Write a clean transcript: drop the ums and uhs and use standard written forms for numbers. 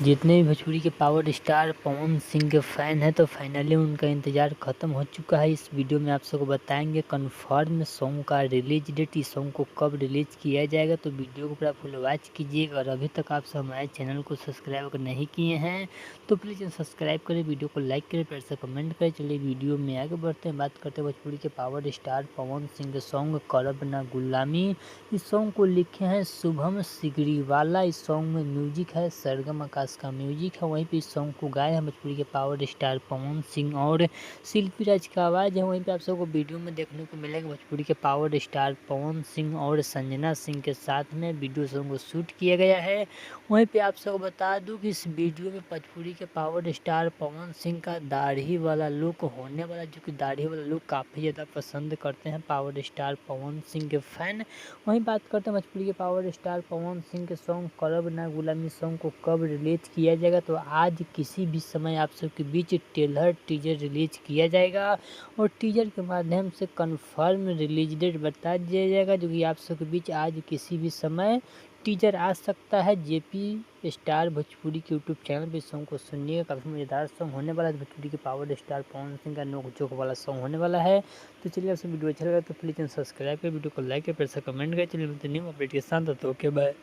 जितने भी भोजपुरी के पावर स्टार पवन सिंह के फ़ैन हैं तो फाइनली उनका इंतज़ार ख़त्म हो चुका है। इस वीडियो में आप सबको बताएँगे कन्फर्म सॉन्ग का रिलीज़ डेट, इस सॉन्ग को कब रिलीज़ किया जाएगा। तो वीडियो को पूरा फुल वॉच कीजिएगा और अभी तक आप सब हमारे चैनल को सब्सक्राइब अगर नहीं किए हैं तो प्लीज़ सब्सक्राइब करें, वीडियो को लाइक करें, प्यार से कमेंट करें। चलिए वीडियो में आगे बढ़ते हैं, बात करते हैं भोजपुरी के पावर स्टार पवन सिंह के सॉन्ग करब ना गुलामी। इस सॉन्ग को लिखे हैं शुभम सिगरीवाला। इस सॉन्ग में म्यूजिक है सरगम आकाश का म्यूजिक है। वहीं पे इस सॉन्ग को गाए हैं भोजपुरी के पावर स्टार पवन सिंह और शिल्पी राज का आवाज़ है। वहीं पे आप सबको वीडियो में देखने को मिलेगा भोजपुरी के पावर स्टार पवन सिंह और संजना सिंह के साथ में वीडियो सॉन्ग को शूट किया गया है। वहीं पे आप सबको बता दूं कि इस वीडियो में भोजपुरी के पावर स्टार पवन सिंह का दाढ़ी वाला लुक होने वाला, जो कि दाढ़ी वाला लुक काफ़ी ज़्यादा पसंद करते हैं पावर स्टार पवन सिंह के फ़ैन। वहीं बात करते हैं भोजपुरी के पावर स्टार पवन सिंह के सॉन्ग करब ना गुलामी सॉन्ग को कब रिलीज़ किया जाएगा। तो आज किसी भी समय आप सबके बीच ट्रेलर टीजर रिलीज़ किया जाएगा और टीजर के माध्यम से कंफर्म रिलीज डेट बता दिया जाएगा, जो कि आप सबके बीच आज किसी भी समय टीजर आ सकता है। जेपी स्टार भोजपुरी के यूट्यूब चैनल पे सॉन्ग को सुनिएगा, काफ़ी मज़ेदार सॉन्ग होने वाला है। भोजपुरी के पावर स्टार पवन सिंह का नोक झोंक वाला सॉन्ग होने वाला है। तो चलिए आपसे वीडियो अच्छा लगा तो प्लीज़ सब्सक्राइब करें, वीडियो को लाइक करें, फिर से कमेंट करें। चलिए मिलते हैं न्यू अपडेट के साथ, तो ओके बाय।